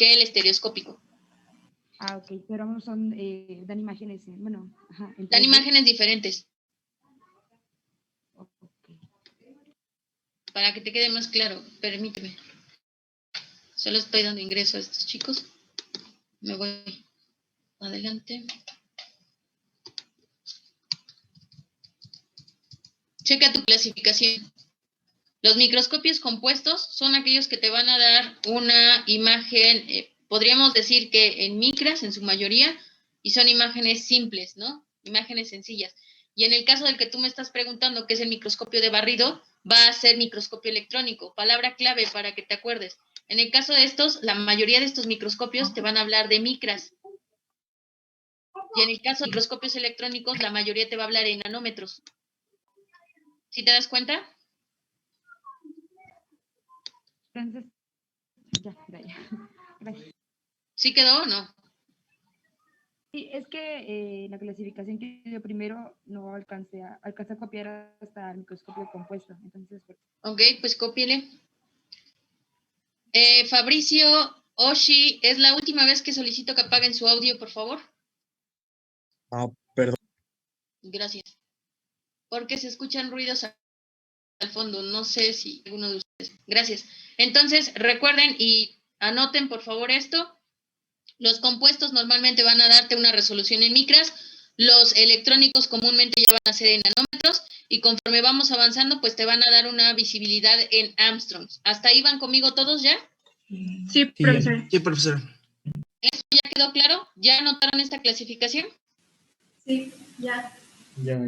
que el estereoscópico. Ah, ok, pero ambos son, dan imágenes, bueno, ajá. Dan imágenes diferentes. Okay. Para que te quede más claro, permíteme. Solo estoy dando ingreso a estos chicos. Me voy adelante. Checa tu clasificación. Los microscopios compuestos son aquellos que te van a dar una imagen, podríamos decir que en micras en su mayoría, y son imágenes simples, ¿no? Imágenes sencillas. Y en el caso del que tú me estás preguntando, que es el microscopio de barrido, va a ser microscopio electrónico. Palabra clave para que te acuerdes. En el caso de estos, la mayoría de estos microscopios te van a hablar de micras. Y en el caso de microscopios electrónicos, la mayoría te va a hablar en nanómetros. ¿Sí te das cuenta? Entonces, ya. Gracias. ¿Sí quedó o no? Sí, es que la clasificación que yo primero no alcancé a copiar hasta el microscopio compuesto. Entonces, Ok, pues cópiele. Fabricio, Oshi, es la última vez que solicito que apaguen su audio, por favor. Ah, perdón. Gracias. Porque se escuchan ruidos al fondo. No sé si alguno de ustedes. Gracias. Entonces, recuerden y anoten, por favor, esto. Los compuestos normalmente van a darte una resolución en micras. Los electrónicos comúnmente ya van a ser en nanómetros. Y conforme vamos avanzando, pues te van a dar una visibilidad en Armstrongs. ¿Hasta ahí van conmigo todos ya? Sí, profesor. Sí, profesor. ¿Esto ya quedó claro? ¿Ya anotaron esta clasificación? Sí, ya. Ya.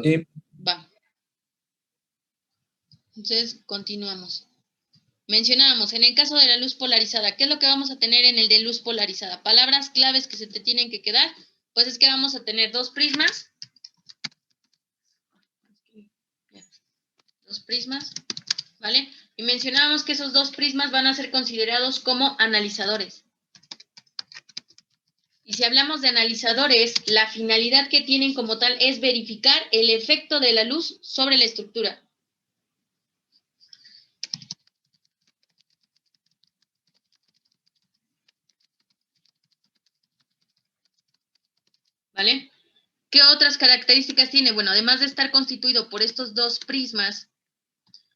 Sí. Va. Entonces, continuamos. Mencionábamos, en el caso de la luz polarizada, ¿qué es lo que vamos a tener en el de luz polarizada? Palabras claves que se te tienen que quedar, pues es que vamos a tener dos prismas. Dos prismas, ¿vale? Y mencionábamos que esos dos prismas van a ser considerados como analizadores. Y si hablamos de analizadores, la finalidad que tienen como tal es verificar el efecto de la luz sobre la estructura. ¿Vale? ¿Qué otras características tiene? Bueno, además de estar constituido por estos dos prismas,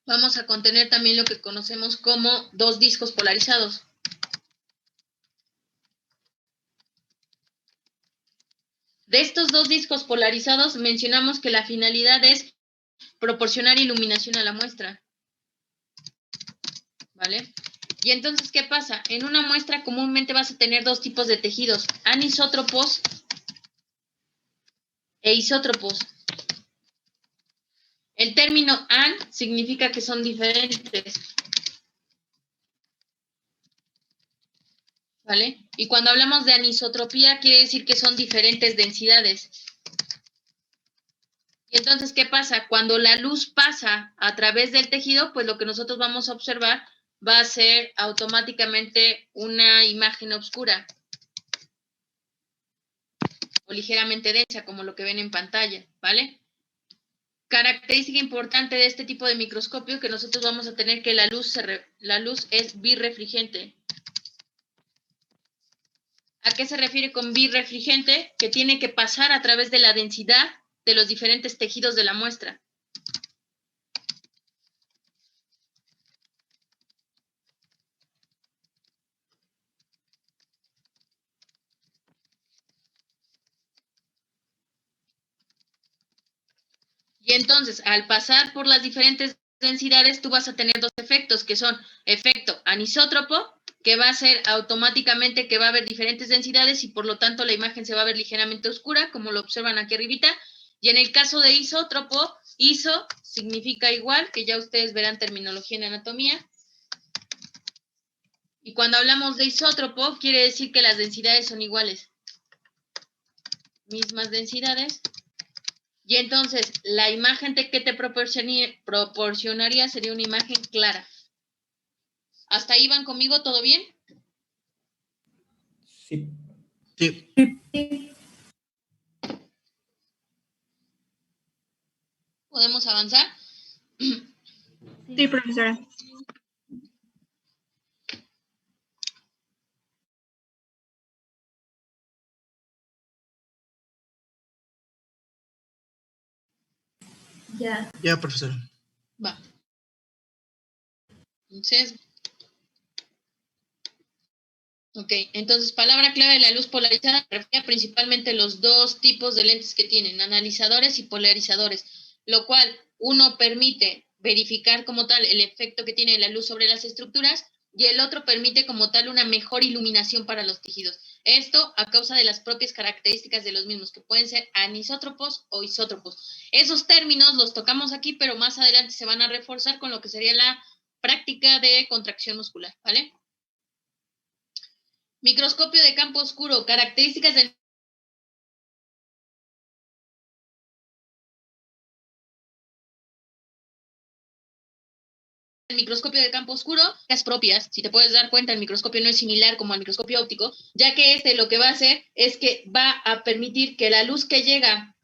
vamos a contener también lo que conocemos como dos discos polarizados. De estos dos discos polarizados mencionamos que la finalidad es proporcionar iluminación a la muestra. ¿Vale? Y entonces, ¿qué pasa? En una muestra comúnmente vas a tener dos tipos de tejidos, anisótropos e isótropos. El término an significa que son diferentes. ¿Vale? Y cuando hablamos de anisotropía, quiere decir que son diferentes densidades. Y entonces, ¿qué pasa? Cuando la luz pasa a través del tejido, pues lo que nosotros vamos a observar va a ser automáticamente una imagen oscura o ligeramente densa, como lo que ven en pantalla, ¿vale? Característica importante de este tipo de microscopio que nosotros vamos a tener que la luz es birrefringente. ¿A qué se refiere con birrefringente? Que tiene que pasar a través de la densidad de los diferentes tejidos de la muestra. Y entonces, al pasar por las diferentes densidades, tú vas a tener dos efectos, que son efecto anisótropo, que va a ser automáticamente que va a haber diferentes densidades y por lo tanto la imagen se va a ver ligeramente oscura, como lo observan aquí arribita. Y en el caso de isótropo, iso significa igual, que ya ustedes verán terminología en anatomía. Y cuando hablamos de isótropo, quiere decir que las densidades son iguales. Mismas densidades. Y entonces, la imagen que te proporcionaría sería una imagen clara. ¿Hasta ahí van conmigo? ¿Todo bien? Sí. Sí. ¿Podemos avanzar? Sí, profesora. Ya. Ya, profesor. Va. Entonces, palabra clave de la luz polarizada refiere principalmente los dos tipos de lentes que tienen, analizadores y polarizadores, lo cual uno permite verificar como tal el efecto que tiene la luz sobre las estructuras y el otro permite como tal una mejor iluminación para los tejidos. Esto a causa de las propias características de los mismos, que pueden ser anisótropos o isótropos. Esos términos los tocamos aquí, pero más adelante se van a reforzar con lo que sería la práctica de contracción muscular, ¿vale? Microscopio de campo oscuro, características del microscopio de campo oscuro, las propias, si te puedes dar cuenta, el microscopio no es similar como al microscopio óptico, ya que lo que va a hacer es que va a permitir que la luz llegue, a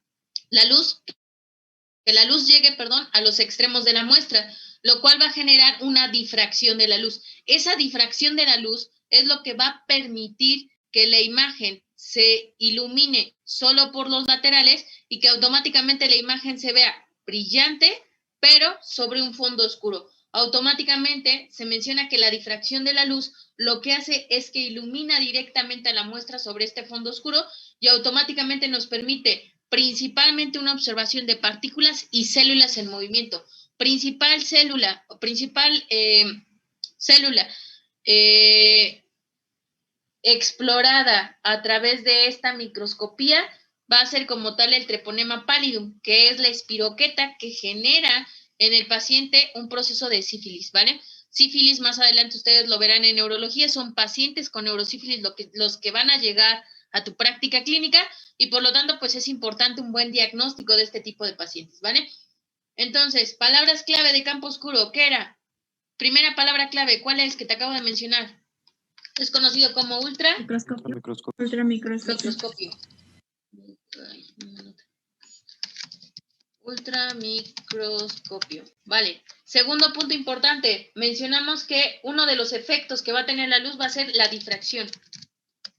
los extremos de la muestra, lo cual va a generar una difracción de la luz. Esa difracción de la luz es lo que va a permitir que la imagen se ilumine solo por los laterales y que automáticamente la imagen se vea brillante, pero sobre un fondo oscuro. Automáticamente se menciona que la difracción de la luz lo que hace es que ilumina directamente a la muestra sobre este fondo oscuro y automáticamente nos permite principalmente una observación de partículas y células en movimiento. Principal célula explorada a través de esta microscopía va a ser como tal el treponema pallidum, que es la espiroqueta que genera en el paciente un proceso de sífilis, ¿vale? Sífilis, más adelante ustedes lo verán en neurología, son pacientes con neurosífilis los que van a llegar a tu práctica clínica y por lo tanto pues es importante un buen diagnóstico de este tipo de pacientes, ¿vale? Entonces, palabras clave de campo oscuro, ¿qué era? Primera palabra clave, ¿cuál es que te acabo de mencionar? Es conocido como Microscopio. Microscopio. Ultramicroscopio. Ultramicroscopio. Vale. Segundo punto importante, mencionamos que uno de los efectos que va a tener la luz va a ser la difracción,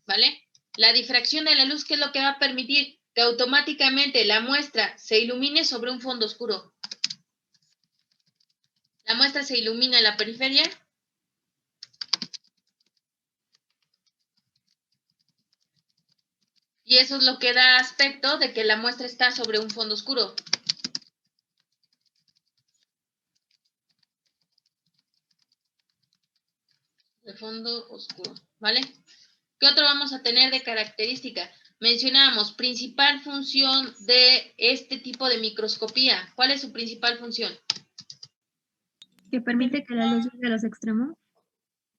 ¿vale? La difracción de la luz, ¿qué es lo que va a permitir? Que automáticamente la muestra se ilumine sobre un fondo oscuro. La muestra se ilumina en la periferia. Y eso es lo que da aspecto de que la muestra está sobre un fondo oscuro. De fondo oscuro, ¿vale? ¿Qué otro vamos a tener de característica? Mencionábamos, principal función de este tipo de microscopía. ¿Cuál es su principal función? Que permite que la luz llegue a los extremos.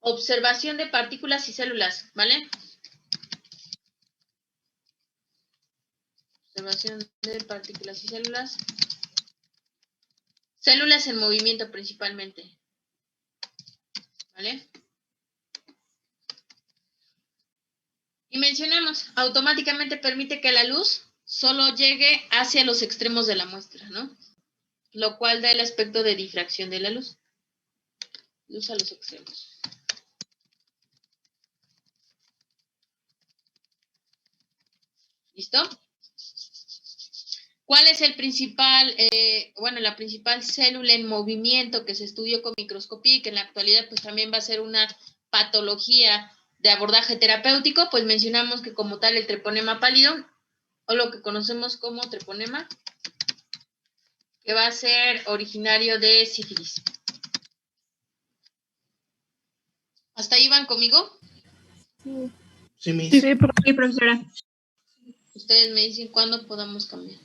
Observación de partículas y células, ¿vale? Observación de partículas y células. Células en movimiento principalmente, ¿vale? Y mencionamos, automáticamente permite que la luz solo llegue hacia los extremos de la muestra, ¿no? Lo cual da el aspecto de difracción de la luz. Luz a los extremos. ¿Listo? ¿Cuál es el principal, la principal célula en movimiento que se estudió con microscopía y que en la actualidad pues también va a ser una patología de abordaje terapéutico? Pues mencionamos que como tal el treponema pallidum, o lo que conocemos como treponema, que va a ser originario de sífilis. ¿Hasta ahí van conmigo? Sí, Miss. Sí, profesora. Ustedes me dicen cuándo podamos cambiar.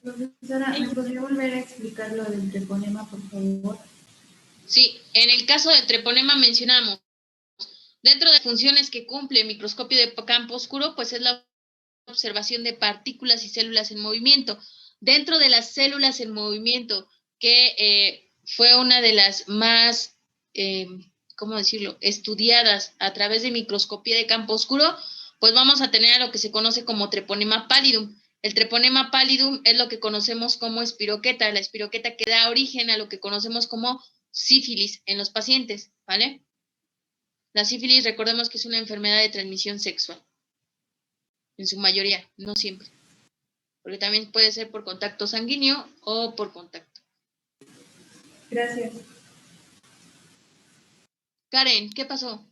Profesora, ¿me podría volver a explicar lo del treponema, por favor? Sí, en el caso del treponema mencionamos, dentro de las funciones que cumple el microscopio de campo oscuro, pues es la observación de partículas y células en movimiento. Dentro de las células en movimiento, que fue una de las más, ¿cómo decirlo?, estudiadas a través de microscopía de campo oscuro, pues vamos a tener a lo que se conoce como treponema pallidum. El treponema pallidum es lo que conocemos como espiroqueta, la espiroqueta que da origen a lo que conocemos como sífilis en los pacientes, ¿vale? La sífilis, recordemos que es una enfermedad de transmisión sexual, en su mayoría, no siempre, porque también puede ser por contacto sanguíneo o por contacto Gracias. Karen, ¿qué pasó?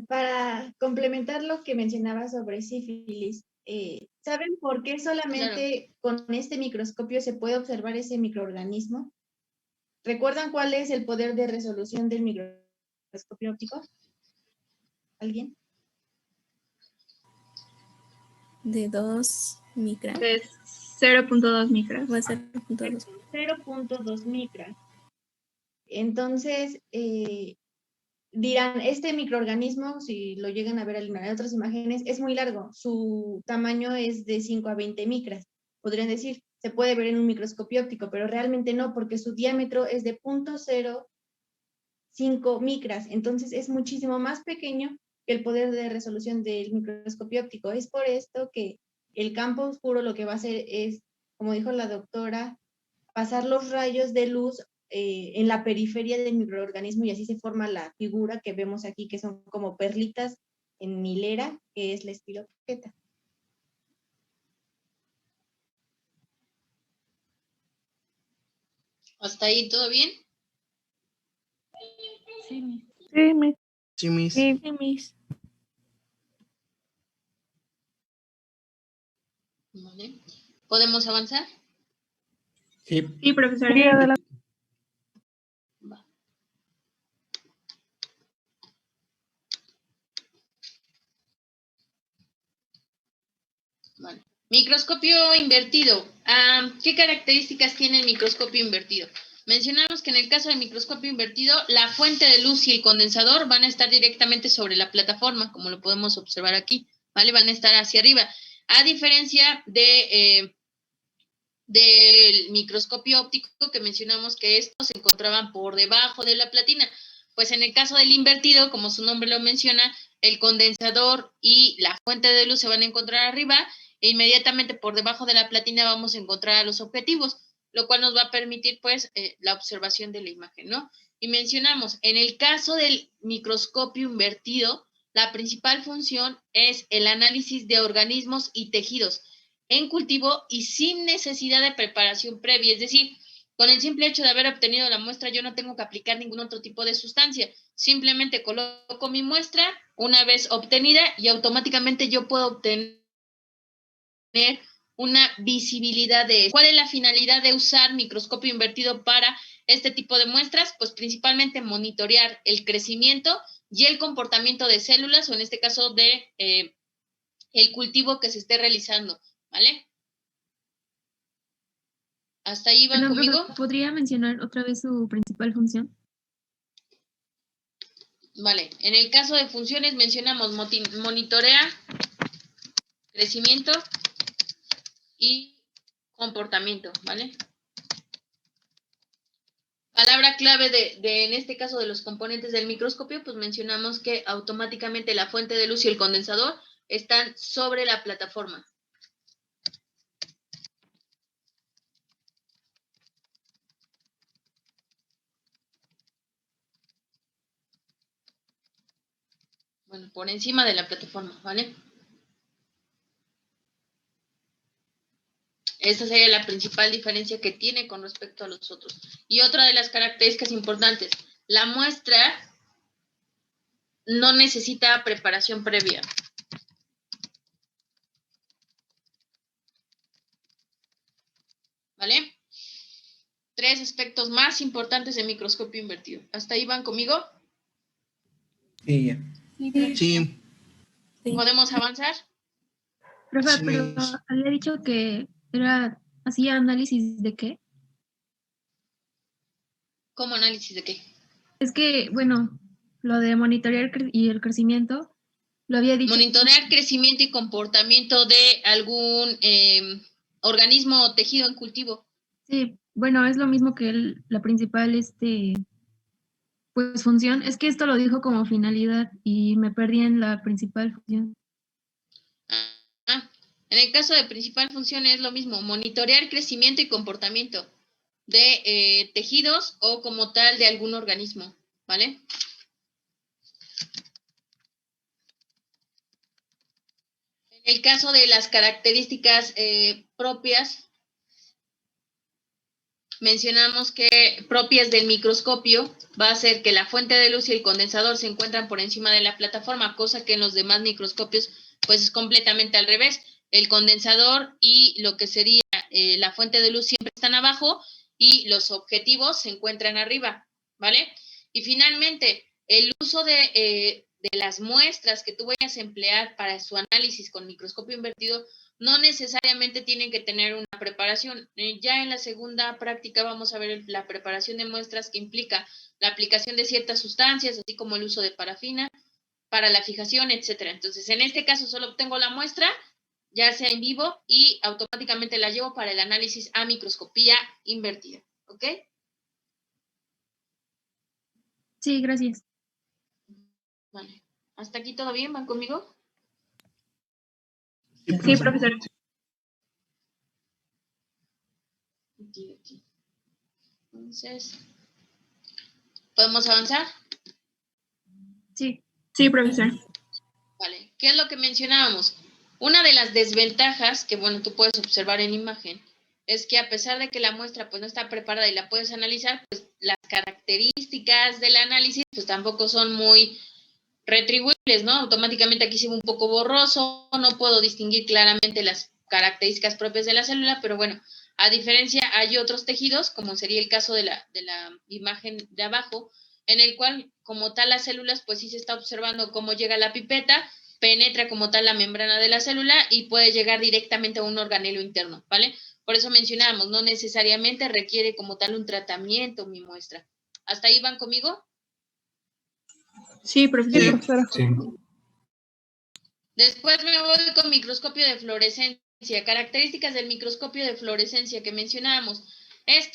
Para complementar lo que mencionaba sobre sífilis, ¿saben por qué solamente con este microscopio se puede observar ese microorganismo? ¿Recuerdan cuál es el poder de resolución del microscopio óptico? ¿Alguien? De 2 micras. Es 0.2 micras. Va a ser 0.2. 0.2 micras. Entonces, dirán, este microorganismo, si lo llegan a ver en otras imágenes, es muy largo. Su tamaño es de 5 a 20 micras. Podrían decir, se puede ver en un microscopio óptico, pero realmente no, porque su diámetro es de 0.05 micras. Entonces, es muchísimo más pequeño que el poder de resolución del microscopio óptico. Es por esto que el campo oscuro lo que va a hacer es, como dijo la doctora, pasar los rayos de luz en la periferia del microorganismo y así se forma la figura que vemos aquí, que son como perlitas en hilera, que es la espiroqueta. ¿Hasta ahí todo bien? Sí, Miss. Sí, Miss. Sí, Miss. Sí, Miss. Vale. ¿Podemos avanzar? Sí. Sí, profesora. Sí, adelante. Va. Vale. Microscopio invertido. ¿Qué características tiene el microscopio invertido? Mencionamos que en el caso del microscopio invertido, la fuente de luz y el condensador van a estar directamente sobre la plataforma, como lo podemos observar aquí, ¿vale? Van a estar hacia arriba. A diferencia del microscopio óptico que mencionamos que estos se encontraban por debajo de la platina. Pues en el caso del invertido, como su nombre lo menciona, el condensador y la fuente de luz se van a encontrar arriba e inmediatamente por debajo de la platina vamos a encontrar a los objetivos, lo cual nos va a permitir pues la observación de la imagen, ¿no? Y mencionamos, en el caso del microscopio invertido, la principal función es el análisis de organismos y tejidos en cultivo y sin necesidad de preparación previa, es decir, con el simple hecho de haber obtenido la muestra, yo no tengo que aplicar ningún otro tipo de sustancia. Simplemente coloco mi muestra una vez obtenida y automáticamente yo puedo obtener una visibilidad de... ¿Cuál es la finalidad de usar microscopio invertido para este tipo de muestras? Pues principalmente monitorear el crecimiento y el comportamiento de células, o en este caso de el cultivo que se esté realizando, ¿vale? ¿Hasta ahí van conmigo? ¿Podría mencionar otra vez su principal función? Vale, en el caso de funciones mencionamos monitorea, crecimiento y comportamiento, ¿vale? Palabra clave de en este caso de los componentes del microscopio, pues mencionamos que automáticamente la fuente de luz y el condensador están sobre la plataforma. Bueno, por encima de la plataforma, ¿vale? Esa sería la principal diferencia que tiene con respecto a los otros. Y otra de las características importantes, la muestra no necesita preparación previa. ¿Vale? 3 aspectos más importantes de microscopio invertido. ¿Hasta ahí van conmigo? Sí, ya. Sí. ¿Podemos avanzar? Profe, Sí, pero Miss. había dicho que hacía análisis de qué. ¿Cómo análisis de qué? Es que, bueno, lo de monitorear y el crecimiento, lo había dicho. Monitorear crecimiento y comportamiento de algún organismo o tejido en cultivo. Sí, bueno, es lo mismo que la principal, pues función. Es que esto lo dijo como finalidad y me perdí en la principal función. En el caso de principal función es lo mismo, monitorear crecimiento y comportamiento de tejidos o como tal de algún organismo, ¿vale? En el caso de las características propias mencionamos que propias del microscopio va a ser que la fuente de luz y el condensador se encuentran por encima de la plataforma, cosa que en los demás microscopios pues es completamente al revés. El condensador y lo que sería la fuente de luz siempre están abajo y los objetivos se encuentran arriba, ¿vale? Y finalmente, el uso de las muestras que tú vayas a emplear para su análisis con microscopio invertido no necesariamente tienen que tener una preparación. Ya en la segunda práctica vamos a ver la preparación de muestras que implica la aplicación de ciertas sustancias, así como el uso de parafina para la fijación, etcétera. Entonces, en este caso solo obtengo la muestra, ya sea en vivo, y automáticamente la llevo para el análisis a microscopía invertida. ¿Ok? Sí, gracias. Vale. ¿Hasta aquí todo bien? ¿Van conmigo? Sí, profesor. Aquí. Entonces, ¿podemos avanzar? Sí, sí, profesor. Vale. ¿Qué es lo que mencionábamos? Una de las desventajas que, bueno, tú puedes observar en imagen es que a pesar de que la muestra pues no está preparada y la puedes analizar, pues las características del análisis pues tampoco son muy retribuibles, ¿no? Automáticamente aquí se ve un poco borroso, no puedo distinguir claramente las características propias de la célula, pero bueno, a diferencia hay otros tejidos, como sería el caso de la imagen de abajo, en el cual como tal las células pues sí se está observando cómo llega la pipeta, penetra como tal la membrana de la célula y puede llegar directamente a un organelo interno, ¿vale? Por eso mencionábamos, no necesariamente requiere como tal un tratamiento mi muestra. ¿Hasta ahí van conmigo? Sí, profesora. Sí. Después me voy con microscopio de fluorescencia. Características del microscopio de fluorescencia que mencionábamos. Pues,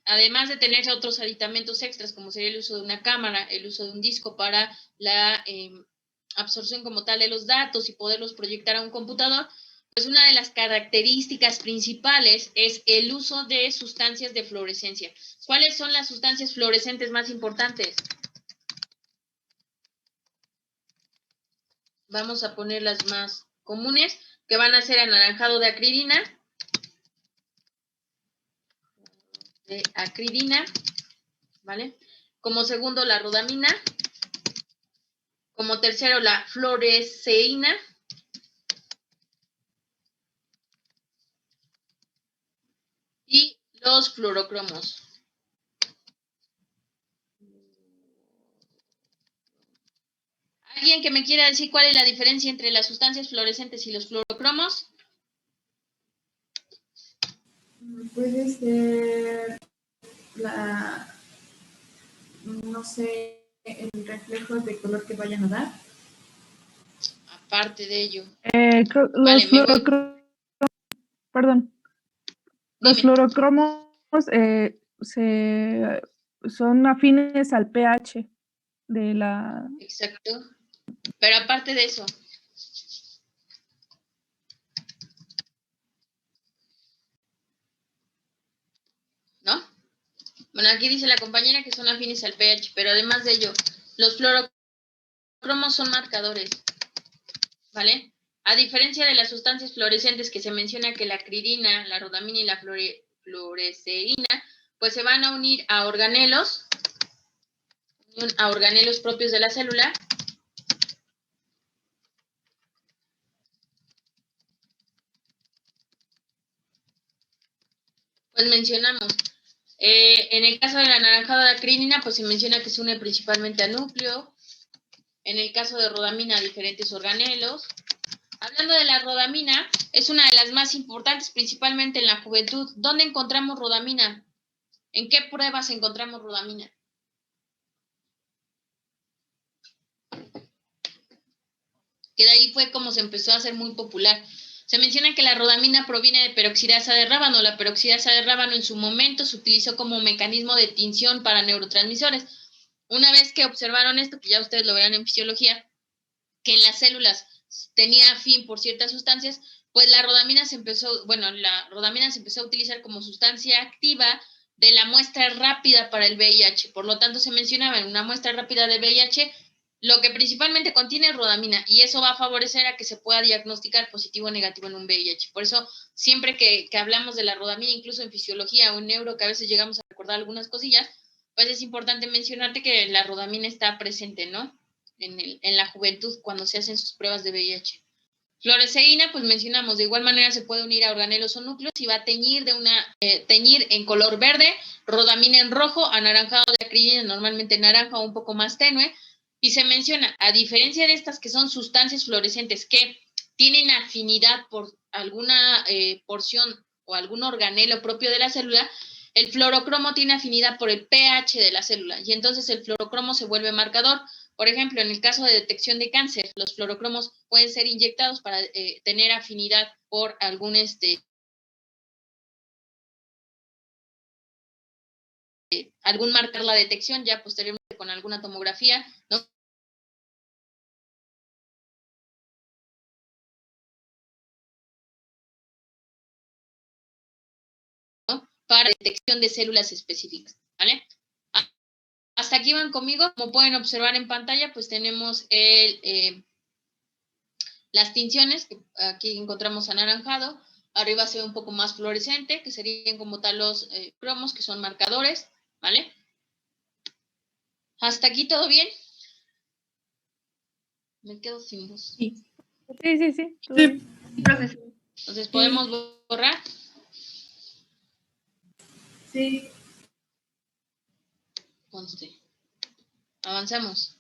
además de tener otros aditamentos extras, como sería el uso de una cámara, el uso de un disco para la absorción como tal de los datos y poderlos proyectar a un computador, pues una de las características principales es el uso de sustancias de fluorescencia. ¿Cuáles son las sustancias fluorescentes más importantes? Vamos a poner las más comunes, que van a ser anaranjado de acridina, ¿vale? Como segundo, la rodamina. Como tercero, la fluoresceína. Y los fluorocromos. ¿Alguien que me quiera decir cuál es la diferencia entre las sustancias fluorescentes y los fluorocromos? Puede ser no sé, el reflejo de color que vayan a dar. Aparte de ello. Los fluorocromos son afines al pH de la... Exacto. Pero aparte de eso. ¿No? Bueno, aquí dice la compañera que son afines al pH, pero además de ello, los fluorocromos son marcadores, ¿vale? A diferencia de las sustancias fluorescentes que se menciona que la acridina, la rodamina y la fluoresceína, pues se van a unir a organelos propios de la célula. Pues mencionamos, en el caso del anaranjado de acridina, pues se menciona que se une principalmente al núcleo. En el caso de rodamina, a diferentes organelos. Hablando de la rodamina, es una de las más importantes, principalmente en la juventud. ¿Dónde encontramos rodamina? ¿En qué pruebas encontramos rodamina? Que de ahí fue como se empezó a hacer muy popular. Se menciona que la rodamina proviene de peroxidasa de rábano. La peroxidasa de rábano en su momento se utilizó como mecanismo de tinción para neurotransmisores. Una vez que observaron esto, que ya ustedes lo verán en fisiología, que en las células tenía fin por ciertas sustancias, pues la rodamina se empezó a utilizar como sustancia activa de la muestra rápida para el VIH. Por lo tanto, se mencionaba en una muestra rápida de VIH lo que principalmente contiene es rodamina y eso va a favorecer a que se pueda diagnosticar positivo o negativo en un VIH. Por eso, siempre que hablamos de la rodamina, incluso en fisiología o en neuro, que a veces llegamos a recordar algunas cosillas, pues es importante mencionarte que la rodamina está presente, ¿no? En la juventud cuando se hacen sus pruebas de VIH. Fluoresceína, pues mencionamos, de igual manera se puede unir a organelos o núcleos y va a teñir teñir en color verde, rodamina en rojo, anaranjado de acridina, normalmente naranja o un poco más tenue, y se menciona, a diferencia de estas que son sustancias fluorescentes que tienen afinidad por alguna porción o algún organelo propio de la célula, el fluorocromo tiene afinidad por el pH de la célula, y entonces el fluorocromo se vuelve marcador. Por ejemplo, en el caso de detección de cáncer, los fluorocromos pueden ser inyectados para tener afinidad por algún algún marcar la detección, ya posteriormente con alguna tomografía, ¿no? Para detección de células específicas, ¿vale? Hasta aquí van conmigo. Como pueden observar en pantalla, pues tenemos las tinciones, que aquí encontramos anaranjado, arriba se ve un poco más fluorescente, que serían como tal los cromos, que son marcadores, ¿vale? ¿Hasta aquí todo bien? Me quedo sin voz. Sí. Todo Sí. bien. Profesor. Entonces, ¿podemos borrar? Sí. Conste. Avanzamos.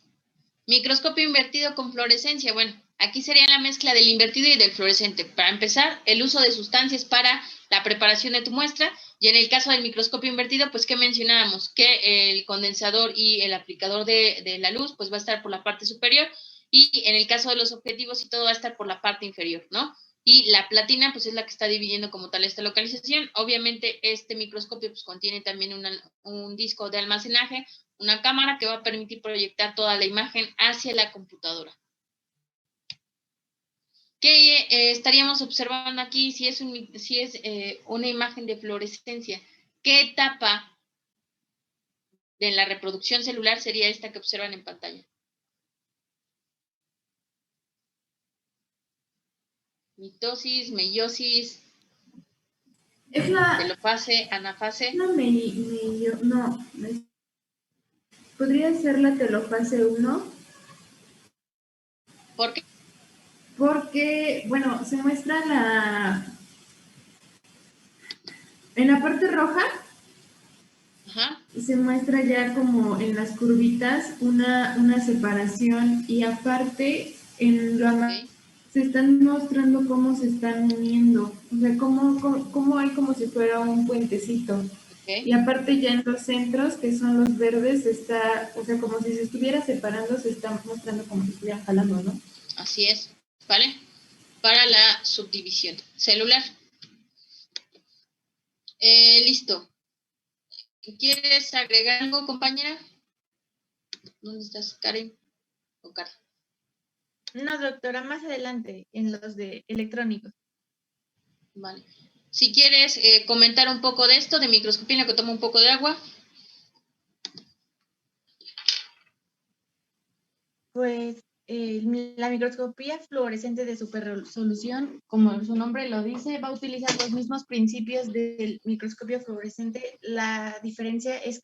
Microscopio invertido con fluorescencia. Bueno, aquí sería la mezcla del invertido y del fluorescente. Para empezar, el uso de sustancias para la preparación de tu muestra. Y en el caso del microscopio invertido, pues, ¿qué mencionábamos? Que el condensador y el aplicador de la luz, pues, va a estar por la parte superior. Y en el caso de los objetivos y todo va a estar por la parte inferior, ¿no? Y la platina, pues, es la que está dividiendo como tal esta localización. Obviamente, este microscopio, pues, contiene también un disco de almacenaje, una cámara que va a permitir proyectar toda la imagen hacia la computadora. ¿Qué estaríamos observando aquí? Si es una imagen de fluorescencia, ¿qué etapa de la reproducción celular sería esta que observan en pantalla? Mitosis, meiosis, Es la... telofase, anafase. No, no. ¿Podría ser la telofase 1? ¿Por qué? Porque, bueno, se muestra en la parte roja, Ajá. se muestra ya como en las curvitas una separación y aparte en lo Okay. se están mostrando cómo se están uniendo, o sea, cómo hay como si fuera un puentecito. Okay. Y aparte ya en los centros, que son los verdes, está, o sea, como si se estuviera separando, se está mostrando como si estuviera jalando, ¿no? Así es, ¿vale? Para la subdivisión celular. Listo. ¿Quieres agregar algo, compañera? ¿Dónde estás, Karen? ¿O Carla? No, doctora, más adelante, en los de electrónicos. Vale. Si quieres comentar un poco de esto, de microscopía, en la que tomo un poco de agua. Pues la microscopía fluorescente de superresolución, como su nombre lo dice, va a utilizar los mismos principios del microscopio fluorescente. La diferencia es